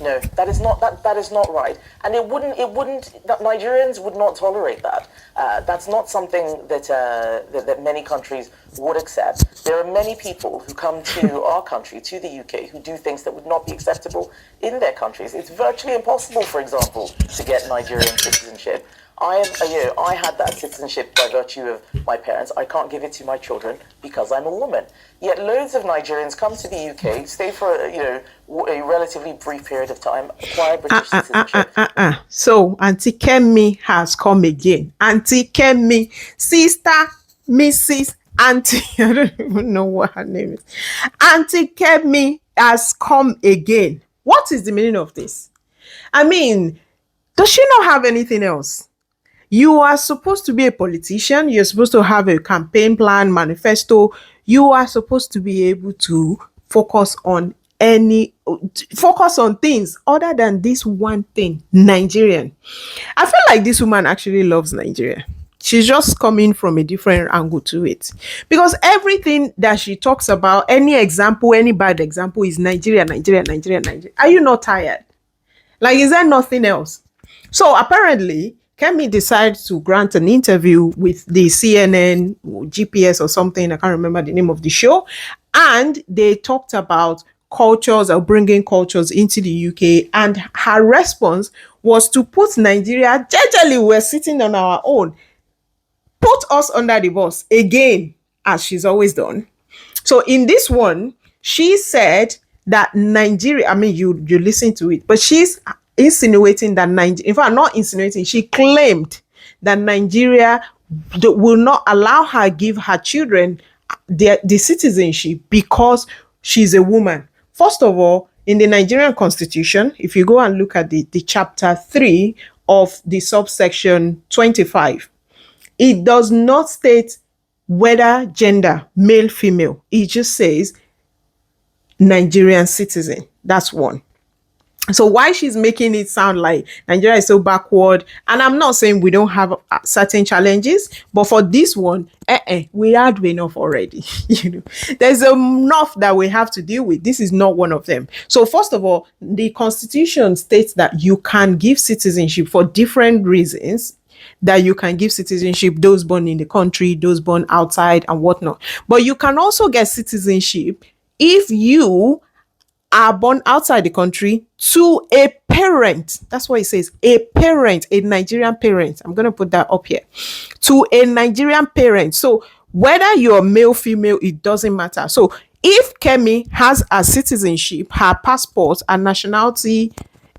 No, that is not right, and that Nigerians would not tolerate that. That's not something that many countries would accept. There are many people who come to our country, to the UK, who do things that would not be acceptable in their countries. It's virtually impossible, for example, to get Nigerian citizenship. I had that citizenship by virtue of my parents. I can't give it to my children because I'm a woman. Yet loads of Nigerians come to the UK, stay for a relatively brief period of time, acquire British citizenship. So Auntie Kemi has come again. Auntie Kemi, sister, Mrs. Auntie, I don't even know what her name is. Auntie Kemi has come again. What is the meaning of this? I mean, does she not have anything else? You are supposed to be a politician. You're supposed to have a campaign plan, manifesto. You are supposed to be able to focus on things other than this one thing, Nigerian. I feel like this woman actually loves Nigeria. She's just coming from a different angle to it. Because everything that she talks about, any example, any bad example, is Nigeria, Nigeria, Nigeria, Nigeria. Are you not tired? Like, is there nothing else? So apparently, Kemi decided to grant an interview with the CNN GPS or something. I can't remember the name of the show. And they talked about cultures or bringing cultures into the UK. And her response was to put Nigeria, jejely, we're sitting on our own, put us under the bus again, as she's always done. So in this one, she said that Nigeria, I mean, you listen to it, but she's insinuating that Nigeria, in fact, not insinuating, she claimed that Nigeria will not allow her give her children the citizenship because she's a woman. First of all, in the Nigerian constitution, if you go and look at the chapter 3 of the subsection 25, it does not state whether gender, male, female. It just says Nigerian citizen. That's one. So why she's making it sound like Nigeria is so backward, and I'm not saying we don't have certain challenges, but for this one, we had enough already. There's enough that we have to deal with. This is not one of them. So first of all, the constitution states that you can give citizenship for different reasons. That you can give citizenship, those born in the country, those born outside, and whatnot. But you can also get citizenship if you are born outside the country to a parent. That's what it says. A parent, a Nigerian parent. I'm going to put that up here. To a Nigerian parent. So whether you're male, female, it doesn't matter. So if Kemi has a citizenship, her passport, and nationality,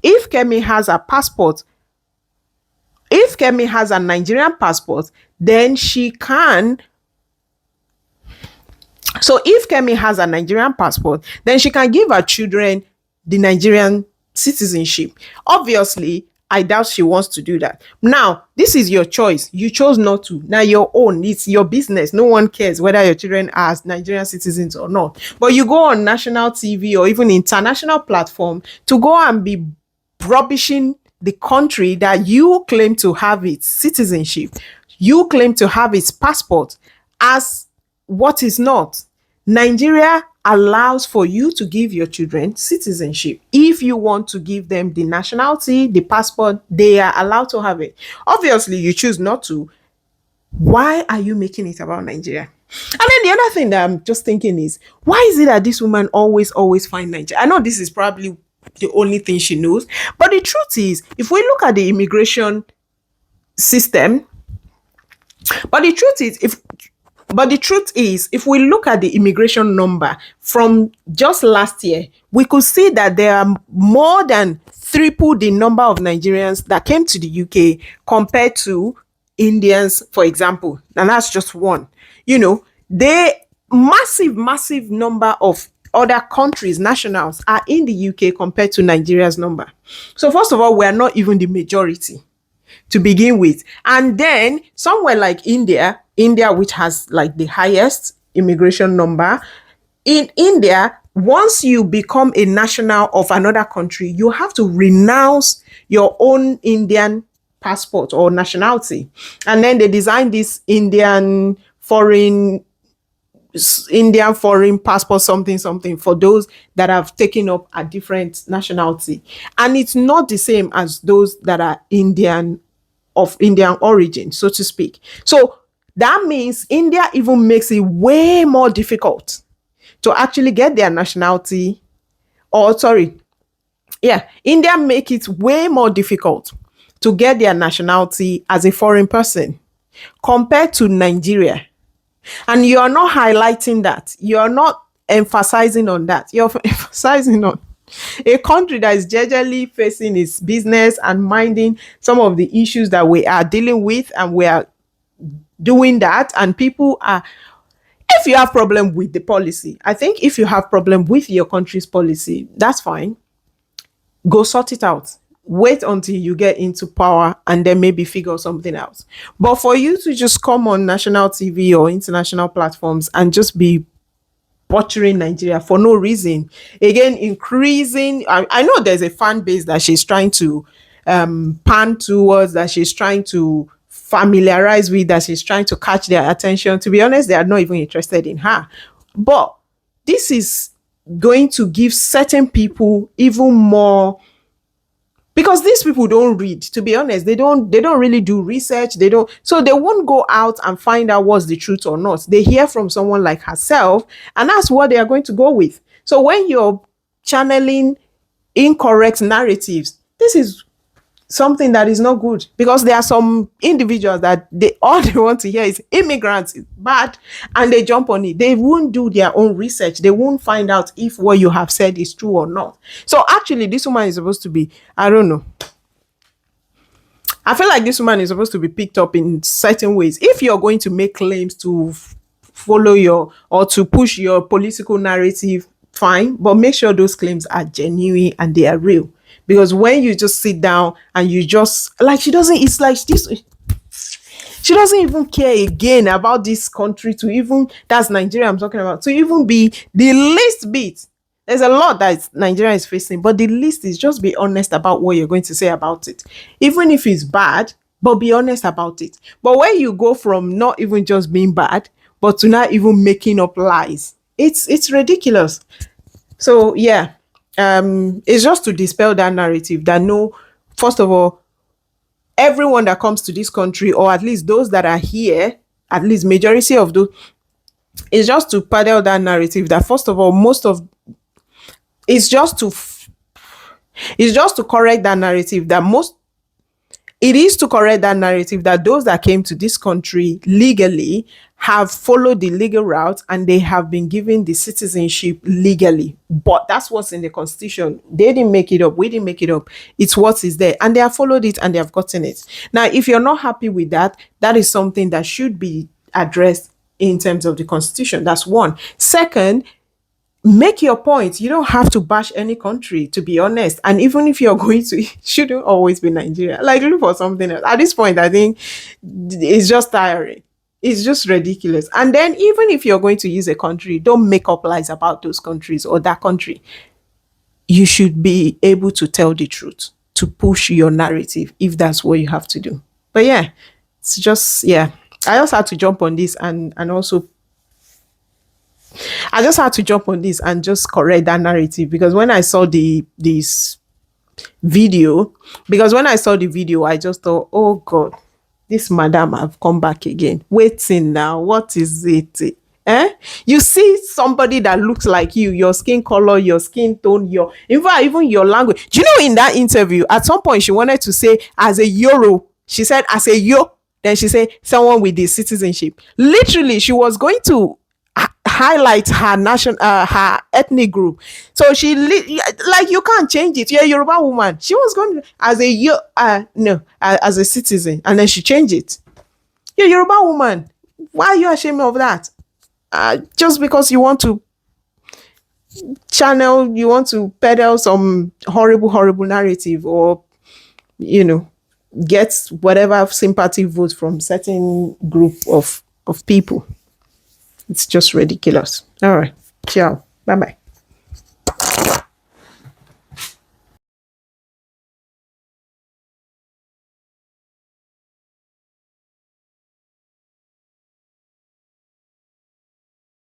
if Kemi has a passport, if Kemi has a Nigerian passport, then she can. So if Kemi has a Nigerian passport, then she can give her children the Nigerian citizenship. Obviously, I doubt she wants to do that. Now, this is your choice. You chose not to. Now, your own. It's your business. No one cares whether your children are Nigerian citizens or not. But you go on national TV or even international platform to go and be rubbishing the country that you claim to have its citizenship, you claim to have its passport as what is not. Nigeria allows for you to give your children citizenship. If you want to give them the nationality, the passport, they are allowed to have it. Obviously, you choose not to. Why are you making it about Nigeria? And then the other thing that I'm just thinking is, why is it that this woman always find Nigeria? I know this is probably the only thing she knows, but the truth is, if we look at the immigration system, but the truth is, if we look at the immigration number from just last year, we could see that there are more than triple the number of Nigerians that came to the UK compared to Indians, for example. And that's just one. The massive number of other countries, nationals, are in the UK compared to Nigeria's number. So first of all, we are not even the majority to begin with. And then somewhere like India, which has like the highest immigration number, in India, once you become a national of another country, you have to renounce your own Indian passport or nationality. And then they designed this Indian foreign Indian foreign passport, something, something for those that have taken up a different nationality. And it's not the same as those that are of Indian origin, so to speak. So that means India even makes it way more difficult to actually get their nationality, or sorry, yeah, India make it way more difficult to get their nationality as a foreign person compared to Nigeria. And you're not highlighting that. You're not emphasizing on that. You're emphasizing on a country that is generally facing its business and minding some of the issues that we are dealing with, and we are doing that. And people are, if you have problem with the policy, I think if you have problem with your country's policy, that's fine. Go sort it out. Wait until you get into power and then maybe figure something out. But for you to just come on national TV or international platforms and just be butchering Nigeria for no reason, again, increasing, I know there's a fan base that she's trying to pan towards, that she's trying to familiarize with, that she's trying to catch their attention. To be honest, they are not even interested in her. But this is going to give certain people even more, because these people don't read. To be honest, they don't really do research. They don't, so they won't go out and find out what's the truth or not. They hear from someone like herself, and that's what they are going to go with. So when you're channeling incorrect narratives, this is something that is not good, because there are some individuals that all they want to hear is immigrants is bad, and they jump on it. They won't do their own research. They won't find out if what you have said is true or not. So actually, this woman is supposed to be, I don't know, I feel like this woman is supposed to be picked up in certain ways. If you're going to make claims to follow your, or to push your political narrative, fine, but make sure those claims are genuine and they are real. Because when you just sit down and you just, like, she doesn't, it's like this, she doesn't even care again about this country, to even, that's Nigeria I'm talking about, to even be the least bit. There's a lot that Nigeria is facing, but the least is just be honest about what you're going to say about it. Even if it's bad, but be honest about it. But when you go from not even just being bad, but to not even making up lies, it's ridiculous. So yeah, it's just to dispel that narrative that no, first of all, everyone that comes to this country, or at least those that are here, at least majority of those, is just to peddle that narrative that first of all, most of, it's just to correct that narrative that most, it is to correct that narrative that those that came to this country legally have followed the legal route, and they have been given the citizenship legally. But that's what's in the constitution. They didn't make it up. We didn't make it up. It's what is there. And they have followed it and they have gotten it. Now, if you're not happy with that, that is something that should be addressed in terms of the constitution. That's one. Second, make your point. You don't have to bash any country, to be honest. And even if you're going to, it shouldn't always be Nigeria. Like, look for something else. At this point, I think it's just tiring. It's just ridiculous. And then even if you're going to use a country, don't make up lies about those countries or that country. You should be able to tell the truth, to push your narrative, if that's what you have to do. But yeah, it's just, yeah. I also had to jump on this and also I just had to jump on this and just correct that narrative, because when I saw this video, I just thought, oh God, this madam have come back again. Waiting now, what is it? You see somebody that looks like you, your skin color, your skin tone, your, in fact, even your language. Do you know, in that interview, at some point she wanted to say as a Euro, she said as a yo, then she said someone with the citizenship. Literally, she was going to highlight her her ethnic group. So she like, you can't change it. You're a Yoruba woman. She was going to, as a no, as a citizen, and then she changed it. You're a Yoruba woman. Why are you ashamed of that? Just because you want to you want to peddle some horrible narrative, or get whatever sympathy votes from certain group of people. It's just ridiculous. All right. Ciao. Bye bye.